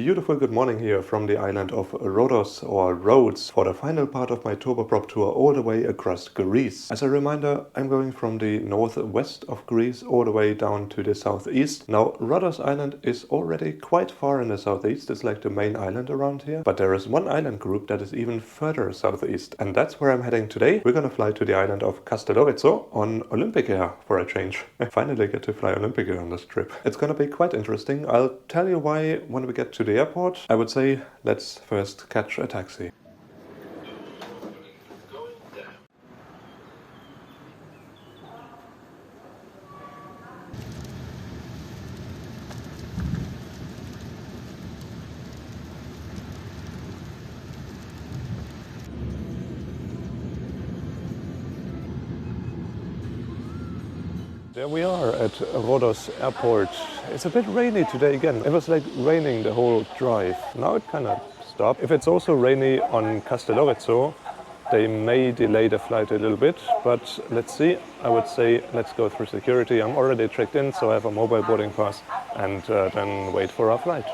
beautiful good morning here from the island of Rhodos or Rhodes for the final part of my turboprop tour all the way across Greece. As a reminder, I'm going from the northwest of Greece all the way down to the southeast. Now, Rhodes Island is already quite far in the southeast. It's like the main island around here. But there is one island group that is even further southeast. And that's where I'm heading today. We're gonna fly to the island of Kastellorizo on Olympic Air for a change. I finally get to fly Olympic Air on this trip. It's gonna be quite interesting. I'll tell you why when we get to the airport. I would say let's first catch a taxi. There we are at Rhodes Airport. It's a bit rainy today again. It was like raining the whole drive. Now it kind of stopped. If it's also rainy on Kastellorizo, they may delay the flight a little bit, but let's see. I would say let's go through security. I'm already checked in, so I have a mobile boarding pass, and then wait for our flight.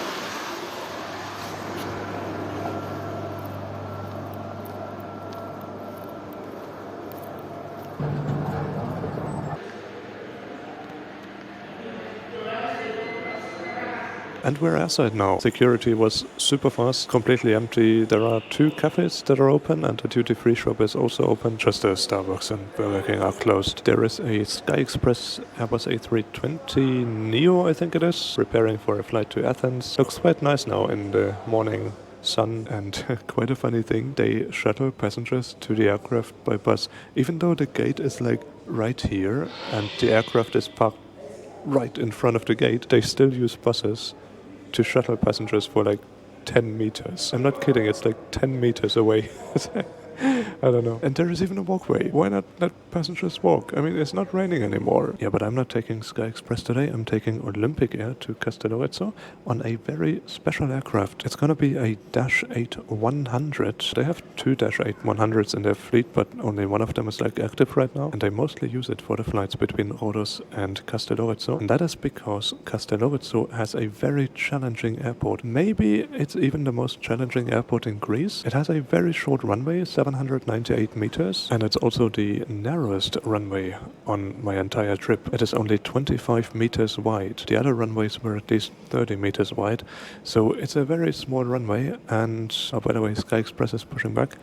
And we're airside now. Security was super fast, completely empty. There are 2 cafes that are open and the duty-free shop is also open. Just a Starbucks and Burger King are closed. There is a Sky Express Airbus A320 Neo, I think it is, preparing for a flight to Athens. Looks quite nice now in the morning sun, and quite a funny thing, they shuttle passengers to the aircraft by bus. Even though the gate is like right here and the aircraft is parked right in front of the gate, they still use buses to shuttle passengers for like 10 meters. I'm not kidding, it's like 10 meters away. I don't know. And there is even a walkway. Why not let passengers walk? I mean, it's not raining anymore. Yeah, but I'm not taking Sky Express today. I'm taking Olympic Air to Kastellorizo on a very special aircraft. It's gonna be a -8-100. They have 2 -8-100s in their fleet, but only one of them is like active right now. And they mostly use it for the flights between Rhodos and Kastellorizo. And that is because Kastellorizo has a very challenging airport. Maybe it's even the most challenging airport in Greece. It has a very short runway, 798 meters, and it's also the narrowest runway on my entire trip. It is only 25 meters wide. The other runways were at least 30 meters wide, so it's a very small runway. And oh, by the way, Sky Express is pushing back.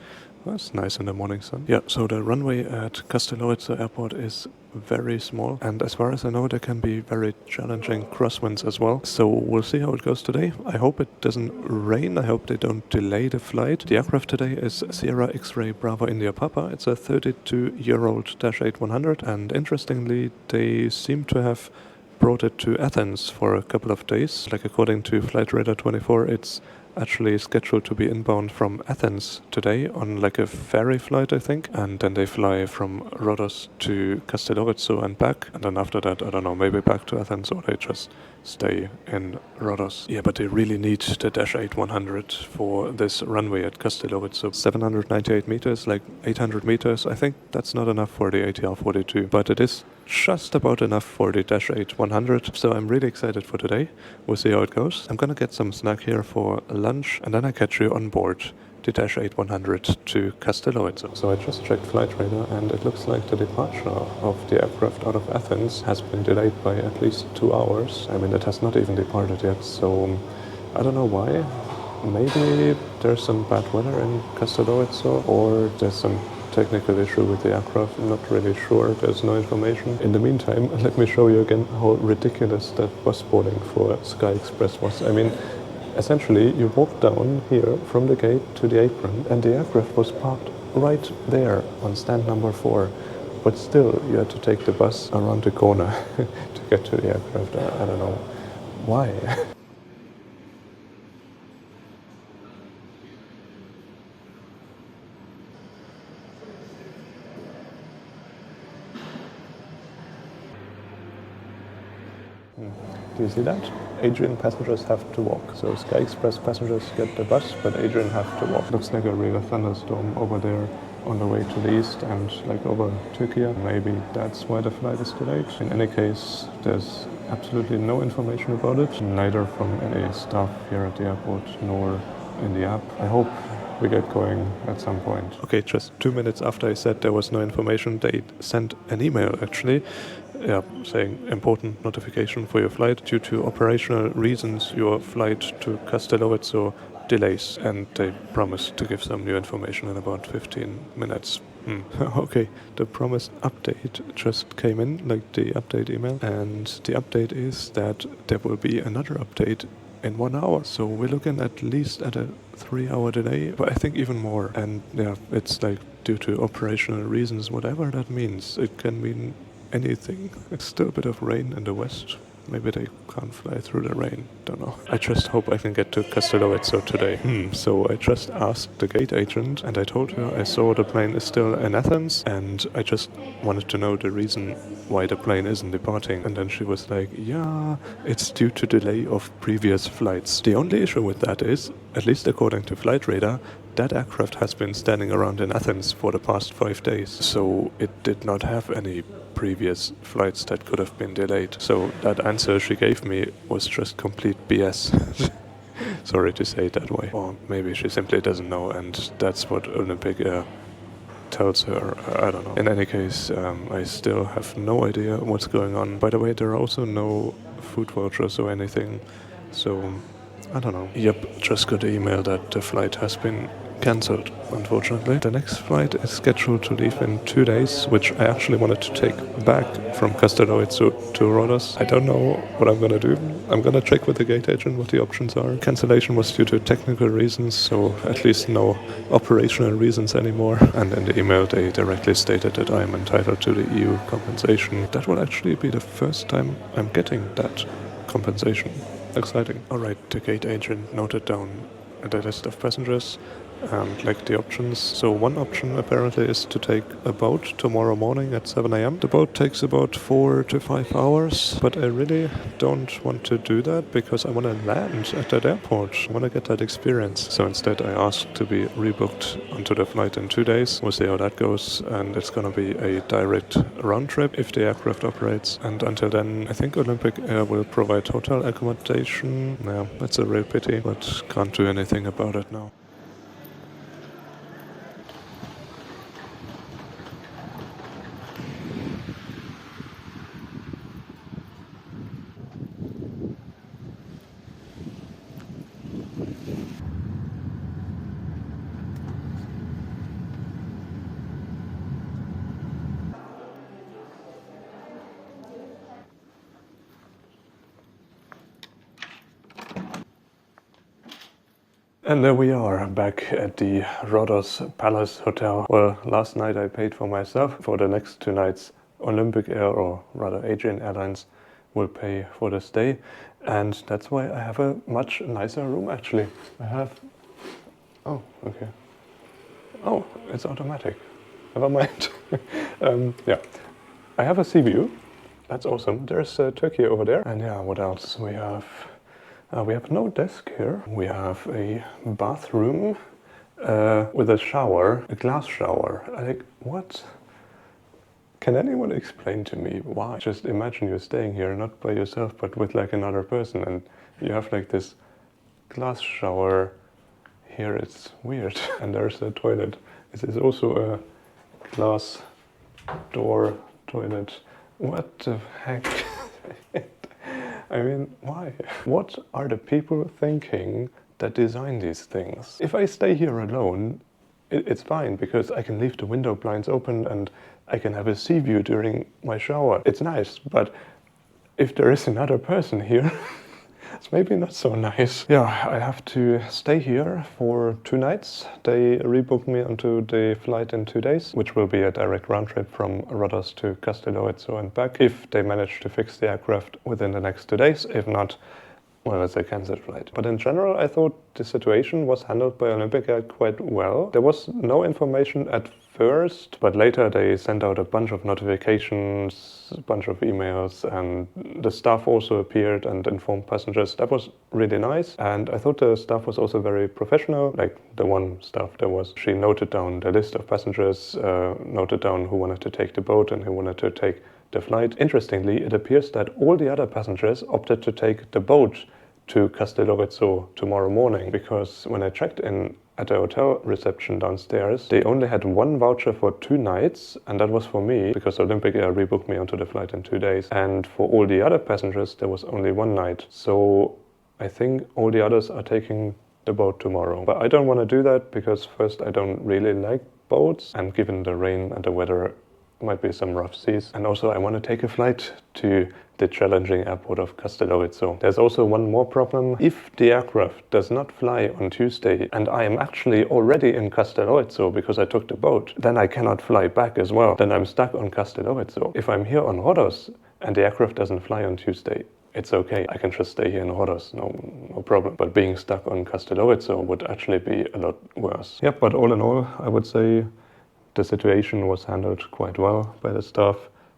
That's nice in the morning sun. Yeah, so the runway at Kastellorizo Airport is very small, and as far as I know, there can be very challenging crosswinds as well. So we'll see how it goes today. I hope it doesn't rain. I hope they don't delay the flight. The aircraft today is Sierra X-Ray Bravo India Papa. It's a 32-year-old -8-100, and interestingly, they seem to have brought it to Athens for a couple of days. Like according to Flight Radar 24, it's actually scheduled to be inbound from Athens today on like a ferry flight, I think, and then they fly from Rhodos to Kastellorizo and back, and then after that, I don't know, maybe back to Athens, or they just stay in Rhodos. Yeah, but they really need the -8-100 for this runway at Kastellorizo. 798 meters, like 800 meters. I think that's not enough for the ATR 42, but it is just about enough for the -8-100, so I'm really excited for today. We'll see how it goes. I'm gonna get some snack here for lunch, and then I catch you on board the -8-100 to Kastellorizo. So I just checked Flight Radar, and it looks like the departure of the aircraft out of Athens has been delayed by at least 2 hours. I mean, it has not even departed yet, so I don't know why. Maybe there's some bad weather in Kastellorizo, or there's some technical issue with the aircraft. I'm not really sure. There's no information. In the meantime, let me show you again how ridiculous that bus boarding for Sky Express was. I mean, essentially, you walk down here from the gate to the apron, and the aircraft was parked right there on stand number 4. But still, you had to take the bus around the corner to get to the aircraft. I don't know why. Do you see that? Adrian passengers have to walk. So Sky Express passengers get the bus, but Adrian have to walk. Looks like a real thunderstorm over there on the way to the east and like over Turkey. Maybe that's why the flight is delayed. In any case, there's absolutely no information about it, neither from any staff here at the airport nor in the app. I hope we get going at some point. Okay, just 2 minutes after I said there was no information, they sent an email actually, saying important notification for your flight. Due to operational reasons, your flight to Kastellorizo delays, and they promised to give some new information in about 15 minutes. Okay, the promised update just came in, like the update email, and the update is that there will be another update in 1 hour. So we're looking at least at a 3-hour delay, but I think even more. And yeah, it's like due to operational reasons, whatever that means. It can mean anything. It's still a bit of rain in the west. Maybe they can't fly through the rain. Don't know. I just hope I can get to Kastellorizo today. So I just asked the gate agent and I told her I saw the plane is still in Athens and I just wanted to know the reason why the plane isn't departing. And then she was like, yeah, it's due to delay of previous flights. The only issue with that is, at least according to Flight Radar, that aircraft has been standing around in Athens for the past 5 days, so it did not have any previous flights that could have been delayed. So that answer she gave me was just complete BS. Sorry to say it that way. Or maybe she simply doesn't know, and that's what Olympic Air tells her. I don't know. In any case, I still have no idea what's going on. By the way, there are also no food vouchers or anything, so I don't know. Yep, just got the email that the flight has been cancelled, unfortunately. The next flight is scheduled to leave in 2 days, which I actually wanted to take back from Kastellorizo to Rhodes. I don't know what I'm gonna do. I'm gonna check with the gate agent what the options are. Cancellation was due to technical reasons, so at least no operational reasons anymore. And in the email they directly stated that I am entitled to the EU compensation. That will actually be the first time I'm getting that compensation. Exciting. Alright, the gate agent noted down the list of passengers and like the options. So one option apparently is to take a boat tomorrow morning at 7 a.m. The boat takes about 4 to 5 hours, but I really don't want to do that because I want to land at that airport. I want to get that experience. So instead I asked to be rebooked onto the flight in 2 days. We'll see how that goes, and it's gonna be a direct round trip if the aircraft operates. And until then, I think Olympic Air will provide hotel accommodation. Yeah, that's a real pity, but can't do anything about it now. And there we are, back at the Rhodes Palace Hotel. Well, last night I paid for myself. For the next 2 nights, Olympic Air, or rather Asian Airlines, will pay for the stay. And that's why I have a much nicer room, actually. I have... Oh, okay. Oh, it's automatic. Never mind. Yeah. I have a sea view. That's awesome. There's Turkey over there. And yeah, what else? We have no desk here. We have a bathroom with a shower, a glass shower. Like, what? Can anyone explain to me why? Just imagine you're staying here, not by yourself, but with like another person, and you have like this glass shower here. It's weird. And there's a toilet. This is also a glass door toilet. What the heck? I mean, why? What are the people thinking that design these things? If I stay here alone, it's fine because I can leave the window blinds open and I can have a sea view during my shower. It's nice, but if there is another person here, it's maybe not so nice. Yeah, I have to stay here for 2 nights. They rebooked me onto the flight in 2 days, which will be a direct round trip from Rhodes to Kastellorizo and back, if they manage to fix the aircraft within the next 2 days. If not, well, it's a cancelled flight. But in general, I thought the situation was handled by Olympic Air quite well. There was no information at first, but later they sent out a bunch of notifications, a bunch of emails, and the staff also appeared and informed passengers. That was really nice, and I thought the staff was also very professional. Like the one staff there was, she noted down the list of passengers, noted down who wanted to take the boat and who wanted to take the flight. Interestingly, it appears that all the other passengers opted to take the boat to Kastellorizo tomorrow morning, because when I checked in at the hotel reception downstairs, they only had one voucher for 2 nights, and that was for me, because Olympic Air rebooked me onto the flight in 2 days. And for all the other passengers, there was only 1 night. So I think all the others are taking the boat tomorrow. But I don't want to do that, because first, I don't really like boats, and given the rain and the weather, might be some rough seas. And also I want to take a flight to the challenging airport of Kastellorizo. There's also one more problem. If the aircraft does not fly on Tuesday and I am actually already in Kastellorizo because I took the boat, then I cannot fly back as well. Then I'm stuck on Kastellorizo. If I'm here on Rhodos and the aircraft doesn't fly on Tuesday, it's okay. I can just stay here in Rhodos, no problem. But being stuck on Kastellorizo would actually be a lot worse. Yeah, but all in all, I would say the situation was handled quite well by the staff.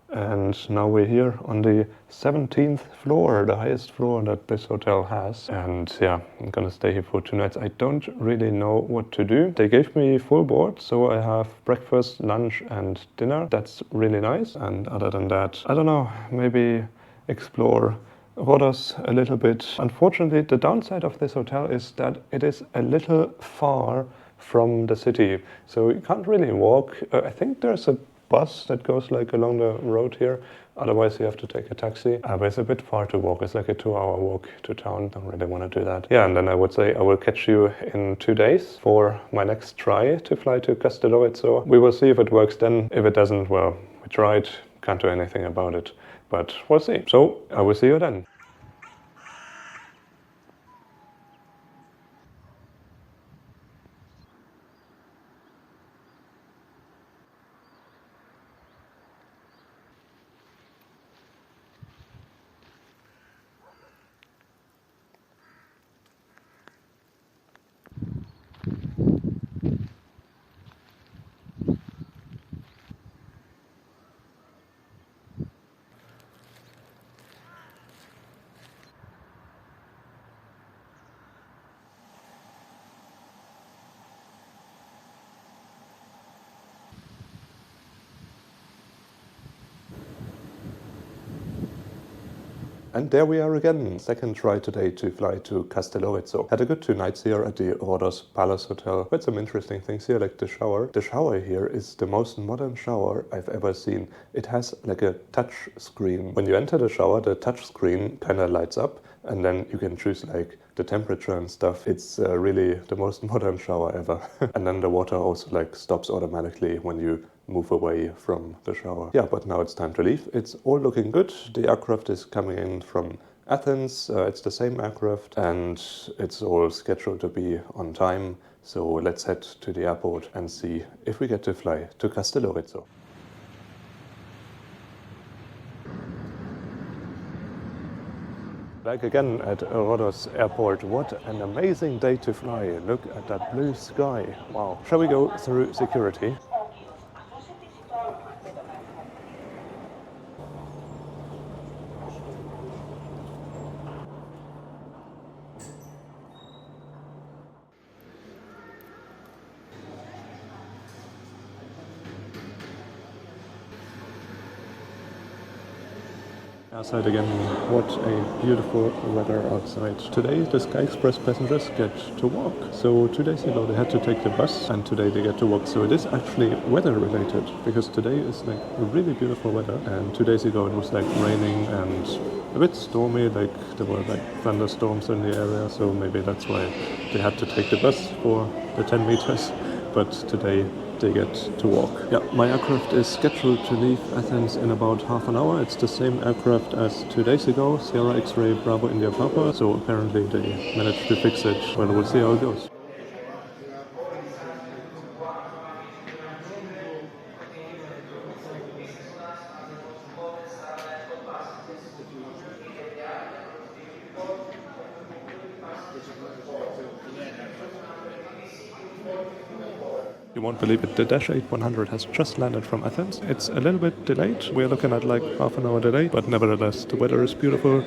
And now we're here on the 17th floor, the highest floor that this hotel has. And yeah, I'm gonna stay here for 2 nights. I don't really know what to do. They gave me full board, so I have breakfast, lunch and dinner. That's really nice. And other than that, I don't know, maybe explore Rhodos a little bit. Unfortunately, the downside of this hotel is that it is a little far from the city, so you can't really walk. I think there's a bus that goes like along the road here, otherwise you have to take a taxi, but it's a bit far to walk. It's like a 2-hour walk to town. Don't really want to do that. Yeah, and then I would say I will catch you in 2 days for my next try to fly to Kastellorizo. We will see if it works then. If it doesn't, well, we tried, can't do anything about it, but we'll see. So I will see you then. And there we are again, second try today to fly to Kastellorizo. Had a good 2 nights here at the Rhodos Palace Hotel. Quite some interesting things here, like the shower. The shower here is the most modern shower I've ever seen. It has like a touch screen. When you enter the shower, the touch screen kind of lights up, and then you can choose like the temperature and stuff. It's really the most modern shower ever. And then the water also like stops automatically when you move away from the shower. Yeah, but now it's time to leave. It's all looking good. The aircraft is coming in from Athens. It's the same aircraft and it's all scheduled to be on time. So let's head to the airport and see if we get to fly to Kastellorizo. Back again at Rhodes Airport. What an amazing day to fly. Look at that blue sky. Wow. Shall we go through security? Outside again, what a beautiful weather outside. Today the Sky Express passengers get to walk. So 2 days ago they had to take the bus and today they get to walk. So it is actually weather related because today is like really beautiful weather and 2 days ago it was like raining and a bit stormy, like there were like thunderstorms in the area, so maybe that's why they had to take the bus for the 10 meters. But today they get to walk. Yeah, my aircraft is scheduled to leave Athens in about half an hour. It's the same aircraft as 2 days ago, Sierra X-Ray Bravo India Papa. So apparently they managed to fix it. Well, we'll see how it goes. You won't believe it, the Dash 8-100 has just landed from Athens. It's a little bit delayed. We're looking at like half an hour delay, but nevertheless, the weather is beautiful.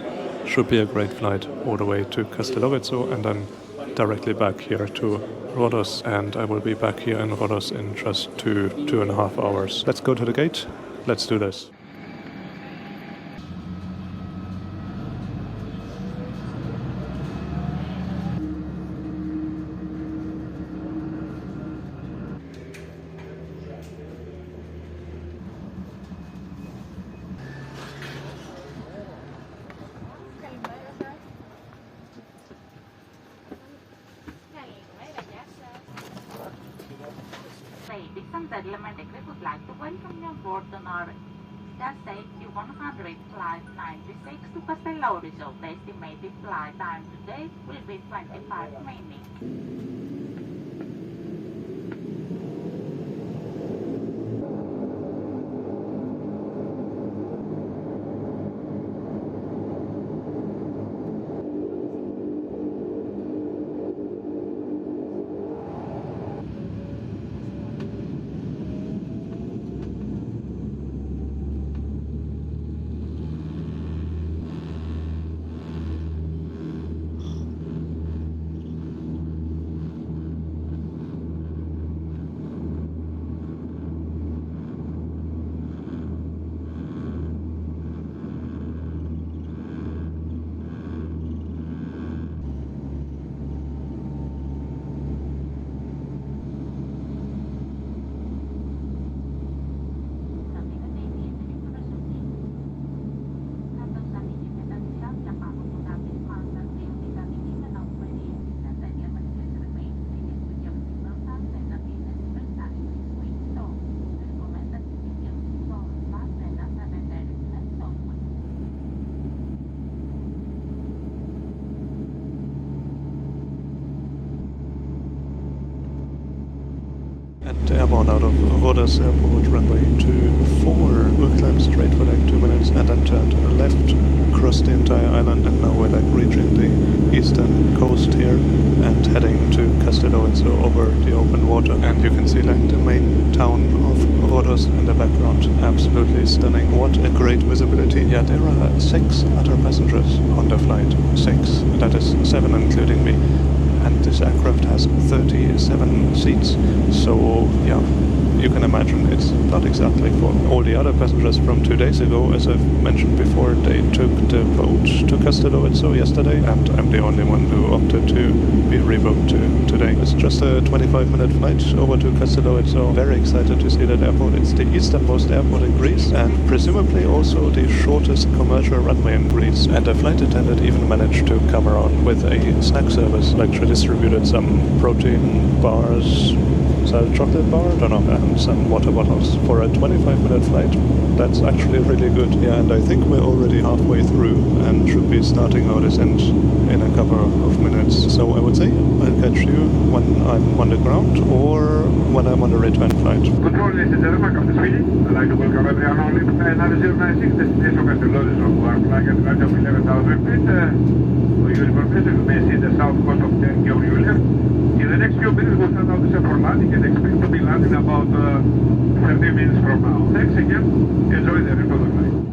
Should be a great flight all the way to Kastellorizo and then directly back here to Rhodes. And I will be back here in Rhodes in just 2.5 hours. Let's go to the gate. Let's do this. Ladies and gentlemen, we would like to welcome you on board on our SX-BIP flight 96 to Kastellorizo. The estimated flight time today will be 25 minutes. And airborne out of Rhodes Airport, runway 24. We'll climb straight for like 2 minutes and then turn to the left, cross the entire island, and now we're like reaching the eastern coast here and heading to Kastellorizo over the open water. And you can see like the main town of Rhodes in the background. Absolutely stunning. What a great visibility. Yeah, there are 6 other passengers on the flight. 6. That is 7 including me. And this aircraft has 37 seats, so yeah, you can imagine it's not exactly full. All the other passengers from 2 days ago, as I've mentioned before, they took the boat to Kastellorizo yesterday, and I'm the only one who opted to be rebooked to today. It's just a 25-minute flight over to Kastellorizo. Very excited to see that airport. It's the easternmost airport in Greece, and presumably also the shortest commercial runway in Greece. And the flight attendant even managed to come around with a snack service, like she distributed some protein bars, a chocolate bar, I don't know, and some water bottles for a 25-minute flight. That's actually really good. Yeah, and I think we're already halfway through and should be starting our descent in a couple of minutes. So I would say I'll catch you when I'm on the ground or when I'm on the return flight. Control, ladies and gentlemen, Captain Sweeney. I'd like to welcome everyone on Olympic Air DHC-8-100, destination Kastellorizo. Our flight at a of 11,000 feet. For your information, you may see the south coast of Turkey on your left. In the next few minutes, we'll send out the set for landing and expect to be landing about 30 minutes from now. Thanks again. Enjoy the rest of the flight.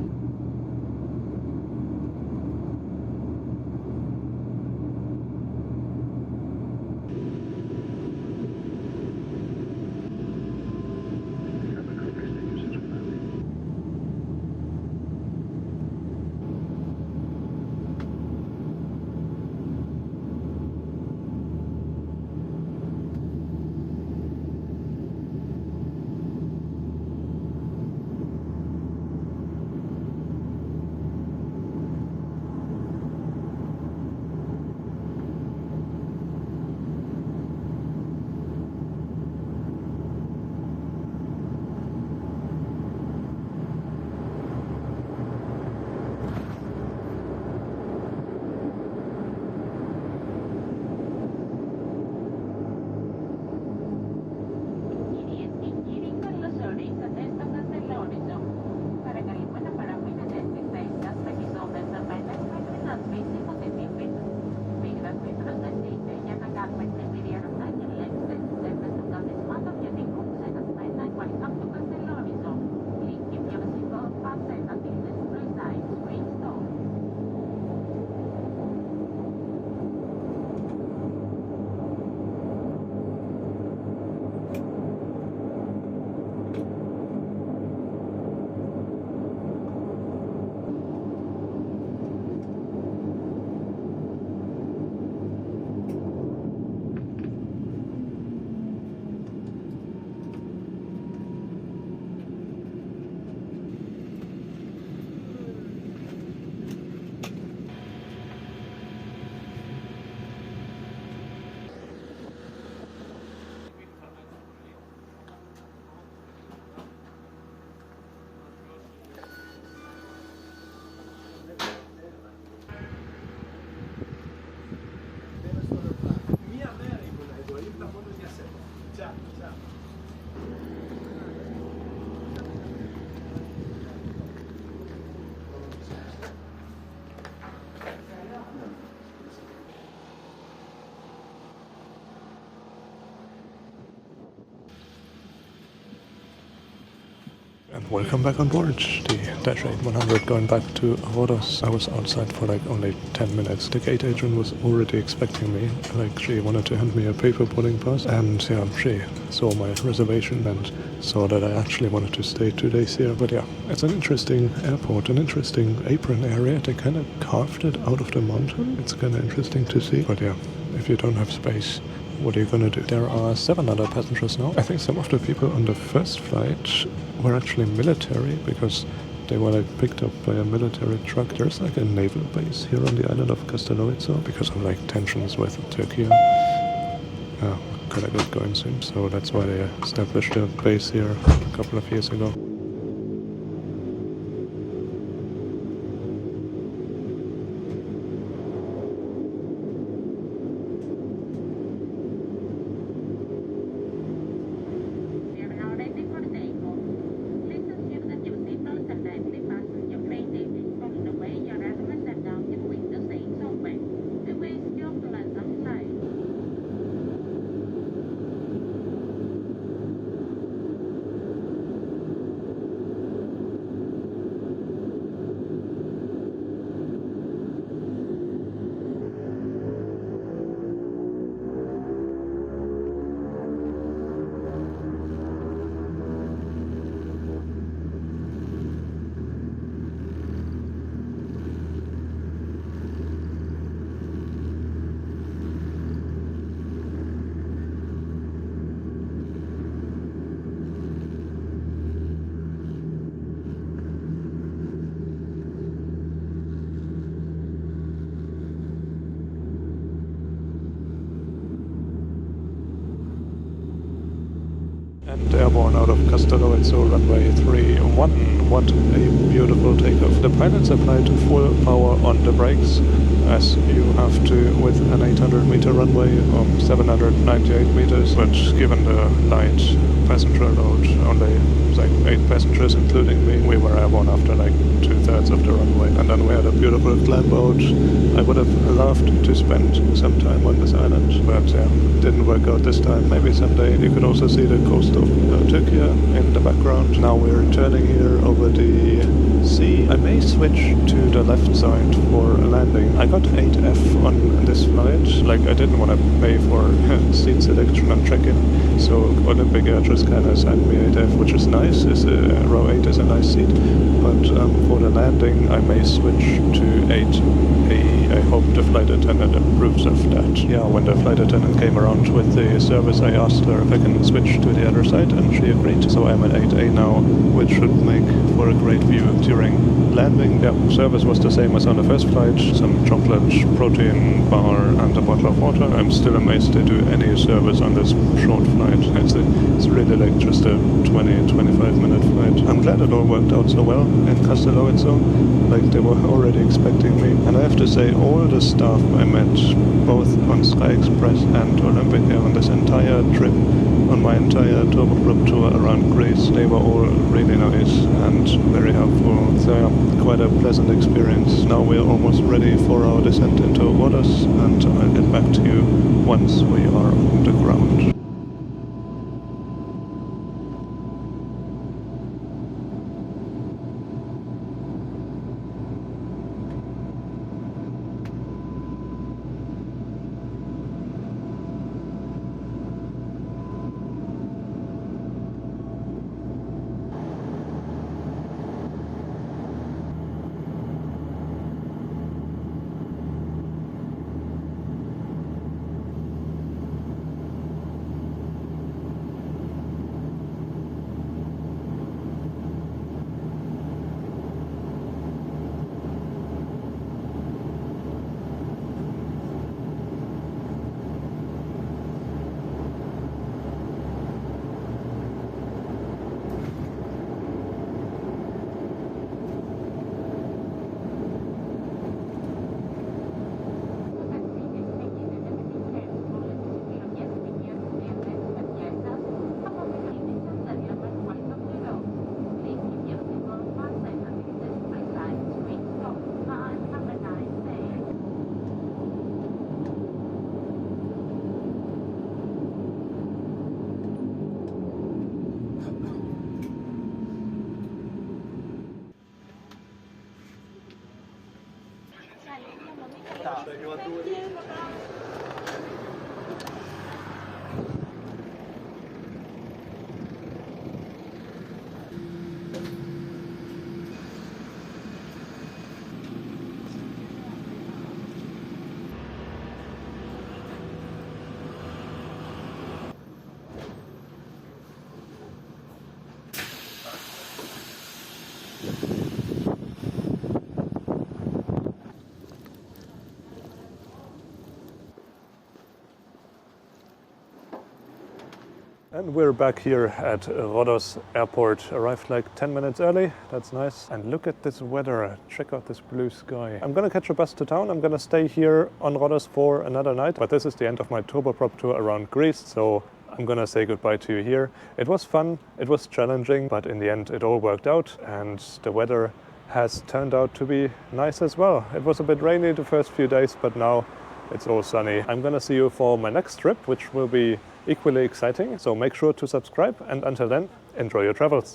Welcome back on board the Dash 8-100 going back to Rhodes. I was outside for like only 10 minutes. The gate agent was already expecting me. Like she wanted to hand me a paper boarding pass, and yeah, she saw my reservation and saw that I actually wanted to stay 2 days here. But yeah, it's an interesting airport, an interesting apron area. They kind of carved it out of the mountain. It's kind of interesting to see. But yeah, if you don't have space, what are you gonna do? There are 7 other passengers now. I think some of the people on the first flight were actually military because they were like picked up by a military truck. There's like a naval base here on the island of Kastellorizo because of like tensions with Turkey. Gonna get going soon, so that's why they established a base here a couple of years ago. We are now ready for takeoff. Please ensure that your seatbelts are tightly fastened, your plane is stowed away, your helmets are down, your window shades open. We wish you a pleasant flight. And airborne out of Kastellorizo runway 31. What a beautiful takeoff. The pilots applied full power on the brakes, as you have to with an 800-meter runway, 798 meters, but given the light passenger load, only like 8 passengers including me, we were airborne after like 2/3 of the runway. And then we had a beautiful climb out. I would have loved to spend some time on this island, but yeah, didn't work out this time. Maybe someday. You could also see the coast of Turkey in the background. Now we're turning here over the sea. I may switch to the left side for a landing. I got 8F on this flight. Like, I didn't want to pay for seat selection and check-in, so Olympic Air just kind of assigned me 8F, which is nice. Row 8 is a nice seat, but for the landing I may switch to 8A. I hope the flight attendant approves of that. Yeah, when the flight attendant came around with the service, I asked her if I can switch to the other side, and she agreed. So I'm at 8A now, which should make for a great view during landing. Yeah, service was the same as on the first flight. Some chocolate, protein bar, and a bottle of water. I'm still amazed they do any service on this short flight. It's really like just a 20-25 minute flight. I'm glad it all worked out so well in Kastellorizo. Like, they were already expecting me. And I have to say, all the staff I met, both on Sky Express and Olympic Air on this entire trip, on my entire Turboprop tour around Greece, they were all really nice and very helpful. So yeah, quite a pleasant experience. Now we're almost ready for our descent into Rhodes, and I'll get back to you once we are on the ground. And we're back here at Rhodes Airport. Arrived like 10 minutes early, that's nice. And look at this weather, check out this blue sky. I'm gonna catch a bus to town, I'm gonna stay here on Rhodes for another night. But this is the end of my turboprop tour around Greece, so I'm gonna say goodbye to you here. It was fun, it was challenging, but in the end it all worked out and the weather has turned out to be nice as well. It was a bit rainy the first few days, but now it's all sunny. I'm gonna see you for my next trip, which will be equally exciting, so make sure to subscribe, and until then, enjoy your travels.